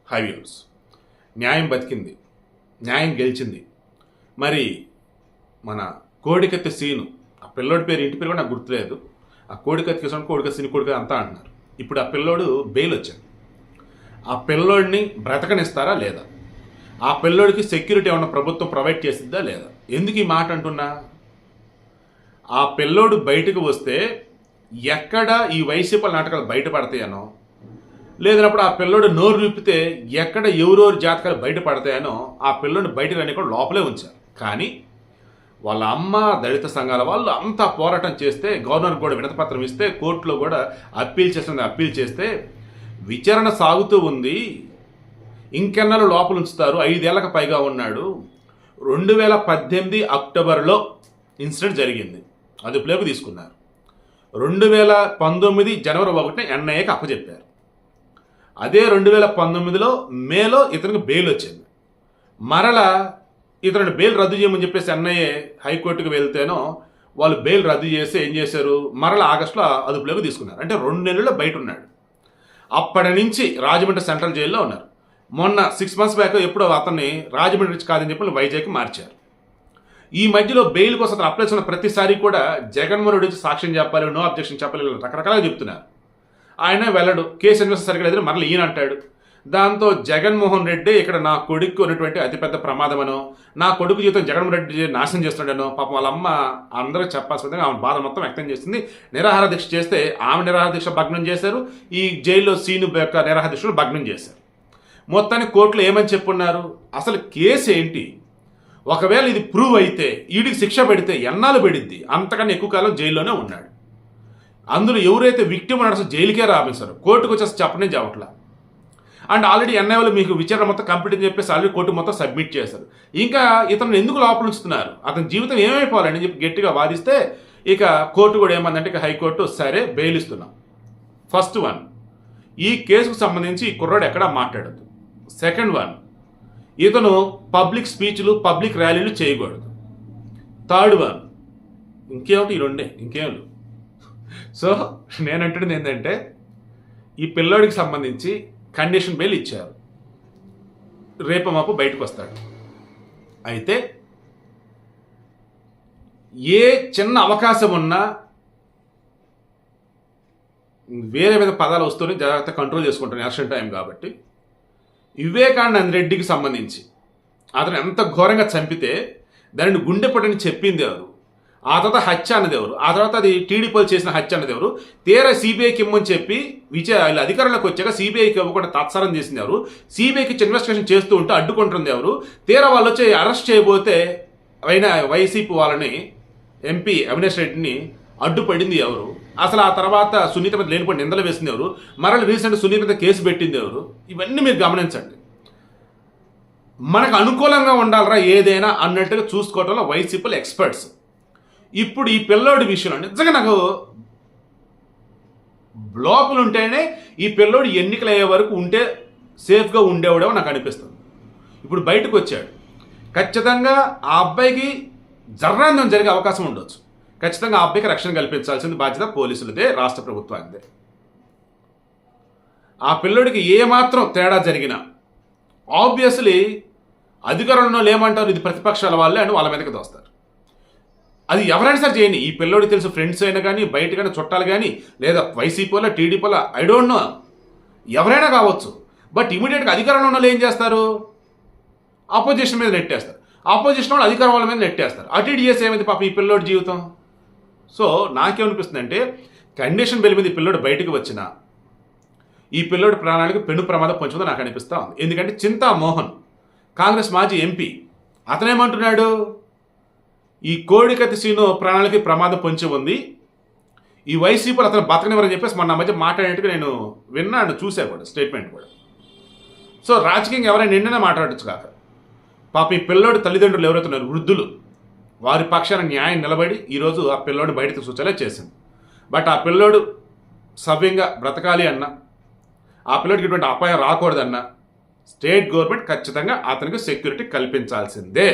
High views. న్యాయం బతికింది, న్యాయం గెలిచింది. మరి మన కోడికత్తి సీను, ఆ పిల్లోడి పేరు, ఇంటి పేరు కూడా నాకు గుర్తులేదు. ఆ కోడికత్తి తీసుకొని కోడికత్తి సీను కోడికత్తి అంతా అంటున్నారు. ఇప్పుడు ఆ పిల్లోడు బెయిల్ వచ్చింది. ఆ పిల్లోడిని బ్రతకనిస్తారా లేదా? ఆ పిల్లోడికి సెక్యూరిటీ ఏమన్నా ప్రభుత్వం ప్రొవైడ్ చేసిద్దా లేదా? ఎందుకు ఈ మాట అంటున్నా? ఆ పిల్లోడు బయటకు వస్తే ఎక్కడ ఈ వైసీపీ నాటకాలు బయటపడతాయనో, లేదన్నప్పుడు ఆ పిల్లోడు నోరు విప్పితే ఎక్కడ ఎవరెవరి జాతకాలు బయటపడతాయనో ఆ పిల్లోడిని బయటకు రాని కూడా లోపలే ఉంచారు. కానీ వాళ్ళ అమ్మ, దళిత సంఘాల వాళ్ళు అంతా పోరాటం చేస్తే, గవర్నర్ కూడా వినతిపత్రం ఇస్తే, కోర్టులో కూడా అప్పీల్ చేస్తే విచారణ సాగుతూ ఉంది. ఇంకెన్నాళ్ళు లోపల ఉంచుతారు? 5 ఏళ్లకు పైగా ఉన్నాడు. 2018 అక్టోబర్లో ఇన్సిడెంట్ జరిగింది, అదుపులోకి తీసుకున్నారు. 2019 జనవరి 1 ఎన్ఐఏకి అప్పచెప్పారు. అదే 2019 మేలో ఇతనికి బెయిల్ వచ్చింది. మరలా ఇతను బెయిల్ రద్దు చేయమని చెప్పేసి ఎన్ఐఏ హైకోర్టుకు వెళ్తేనో వాళ్ళు బెయిల్ రద్దు చేసి ఏం చేశారు, మరలా ఆగస్టులో అదుపులోకి తీసుకున్నారు. అంటే 2 నెలల్లో బయట ఉన్నాడు. అప్పటి నుంచి రాజమండ్రి సెంట్రల్ జైల్లో ఉన్నారు. మొన్న 6 months బ్యాక్ ఎప్పుడో అతన్ని రాజమండ్రి నుంచి కాదని చెప్పి వైజాగ్కి మార్చారు. ఈ మధ్యలో బెయిల్ కోసం అతను అప్లై చేసిన ప్రతిసారి కూడా జగన్మోహన్ రెడ్డి సాక్ష్యం చెప్పాలి, నో అబ్జెక్షన్ చెప్పాలి, రకరకాలుగా చెప్తున్నారు. ఆయన వెళ్ళడు, కేసు ఇన్వెస్ట్ సరిగ్గా లేదు, మరలా ఈయన అంటాడు. దాంతో జగన్మోహన్ రెడ్డి ఇక్కడ నా కొడుకు ఉన్నటువంటి అతిపెద్ద ప్రమాదమనో, నా కొడుకు జీవితం జగన్మోహన్ రెడ్డి నాశనం చేస్తున్నాడనో, పాపం వాళ్ళ అమ్మ అందరూ చెప్పాల్సిన విధంగా ఆమె బాధ మొత్తం వ్యక్తం చేస్తుంది. నిరాహార దీక్ష చేస్తే ఆమె నిరాహార దీక్ష భగ్నం చేశారు, ఈ జైల్లో సీను యొక్క నిరాహార దీక్షలు భగ్నం చేశారు. మొత్తాన్ని కోర్టులో ఏమని చెప్పున్నారు? అసలు కేసు ఏంటి? ఒకవేళ ఇది ప్రూవ్ అయితే వీడికి శిక్ష పెడితే ఎన్నాళ్ళు పడిద్ది? అంతకన్నా ఎక్కువ కాలం జైల్లోనే ఉన్నాడు. అందులో ఎవరైతే విక్టిమ్ ఉన్నాడో అసలు జైలుకే రామేశారు, కోర్టుకు వచ్చేసి చెప్పనే చెప్పట్లా. అండ్ ఆల్రెడీ ఎన్ఐఏలు మీకు విచారణ మొత్తం కంప్లీట్ అని చెప్పేసి ఆల్రెడీ కోర్టు మొత్తం సబ్మిట్ చేశారు. ఇంకా ఇతను ఎందుకు లోపల ఉంచుతున్నారు, అతని జీవితం ఏమైపోవాలని చెప్పి గట్టిగా వాదిస్తే ఇక కోర్టు కూడా ఏమందంటే, ఇక హైకోర్టు సరే బెయిల్ ఇస్తున్నాం. ఫస్ట్ వన్, ఈ కేసుకు సంబంధించి ఈ కుర్రాడు ఎక్కడా మాట్లాడద్దు. సెకండ్ వన్, ఇతను పబ్లిక్ స్పీచ్లు, పబ్లిక్ ర్యాలీలు చేయకూడదు. థర్డ్ వన్, ఇంకేమిటి? ఈ రెండే, ఇంకేం లేవు. సో నేనంటున్నది ఏంటంటే, ఈ పిల్లోడికి సంబంధించి కండిషన్ బెయిల్ ఇచ్చారు, రేపు మాపు బయటకు వస్తాడు. అయితే ఏ చిన్న అవకాశం ఉన్నా వేరే మీద పదాలు వస్తూనే జాగ్రత్త కంట్రోల్ చేసుకుంటాను, ఎలక్షన్ టైం కాబట్టి. వివేకానంద రెడ్డికి సంబంధించి అతను ఎంత ఘోరంగా చంపితే దానిని గుండెపటని చెప్పింది ఎవరు? ఆ తర్వాత హత్య అన్నది ఎవరు? ఆ తర్వాత అది టీడీపీలు చేసిన హత్య అన్నది ఎవరు? తీరా సిబిఐకి ఇమ్మని చెప్పి అధికారంలోకి వచ్చాక సిబిఐకి ఇవ్వకుండా తాత్సారం చేసింది ఎవరు? సిబిఐకి ఇన్వెస్టిగేషన్ చేస్తూ ఉంటే అడ్డుకుంటుంది ఎవరు? తీరా వాళ్ళు వచ్చి అరెస్ట్ చేయబోతే వైసీపీ వాళ్ళని, ఎంపీ అవినాష్ రెడ్డిని అడ్డుపడింది ఎవరు? అసలు ఆ తర్వాత సునీత మీద లేనిపోయి నిందలు వేసింది ఎవరు? మరలా రీసెంట్ సునీత మీద కేసు పెట్టింది ఎవరు? ఇవన్నీ మీరు గమనించండి. మనకు అనుకూలంగా ఉండాలరా ఏదైనా అన్నట్టుగా చూసుకోవడంలో వైసీపీలు ఎక్స్పర్ట్స్. ఇప్పుడు ఈ పిల్లోడి విషయంలో నిజంగా నాకు బ్లాకులు ఉంటేనే ఈ పిల్లోడు ఎన్నికలు అయ్యే వరకు ఉంటే సేఫ్గా ఉండేవాడేమో నాకు అనిపిస్తుంది. ఇప్పుడు బయటకు వచ్చాడు, ఖచ్చితంగా ఆ అబ్బాయికి జర్రాంతం జరిగే అవకాశం ఉండొచ్చు. ఖచ్చితంగా ఆ అబ్బాయికి రక్షణ కల్పించాల్సింది బాధ్యత పోలీసులదే, రాష్ట్ర ప్రభుత్వానిదే. ఆ పిల్లోడికి ఏమాత్రం తేడా జరిగినా ఆబ్వియస్లీ అధికారంలో ఏమంటారు, ఇది ప్రతిపక్షాల వాళ్ళే అని వాళ్ళ మీదకి దోస్తారు. అది ఎవరైనా సరే చేయని, ఈ పిల్లోడికి తెలుసు ఫ్రెండ్స్ అయినా కానీ, బయట కానీ, చుట్టాలు కానీ, లేదా వైసీపీలో టీడీపీలో, ఐ డోంట్ నో, ఎవరైనా కావచ్చు. బట్ ఇమీడియట్గా అధికారంలో ఉన్న వాళ్ళు ఏం చేస్తారు? ఆపోజిషన్ మీద నెట్టేస్తారు. ఆపోజిషన్ వాళ్ళు అధికారం వాళ్ళ మీద నెట్టేస్తారు. అటు ఇటు చేసి ఏమైంది పాప ఈ పిల్లోడి జీవితం? సో నాకేమనిపిస్తుంది అంటే, కండిషన్ బెయిల్ మీద ఈ పిల్లోడు బయటకు వచ్చిన ఈ పిల్లోడి ప్రాణానికి పెను ప్రమాదం పొంచుందో నాకు అనిపిస్తూ ఉంది. ఎందుకంటే చింతామోహన్, కాంగ్రెస్ మాజీ ఎంపీ, అతనేమంటున్నాడు, ఈ కోడికత్తి సీను ప్రాణాలకి ప్రమాదం పొంచి ఉంది, ఈ వైసీపీలు అతను బతకనివ్వరని చెప్పేసి మొన్న మధ్య మాట్లాడినట్టుగా నేను విన్నాను, చూసా కూడా స్టేట్మెంట్ కూడా. సో రాజకీయంగా ఎవరైనా నిన్ననే మాట్లాడచ్చు కాక, పాప ఈ పిల్లోడి తల్లిదండ్రులు ఎవరైతున్నారు వృద్ధులు, వారి పక్షాన న్యాయం నిలబడి ఈరోజు ఆ పిల్లోడిని బయటకు సూచలే చేసింది. బట్ ఆ పిల్లోడు సవ్యంగా బ్రతకాలి అన్నా, ఆ పిల్లోడికి ఇటువంటి అపాయం రాకూడదన్నా స్టేట్ గవర్నమెంట్ ఖచ్చితంగా అతనికి సెక్యూరిటీ కల్పించాల్సిందే.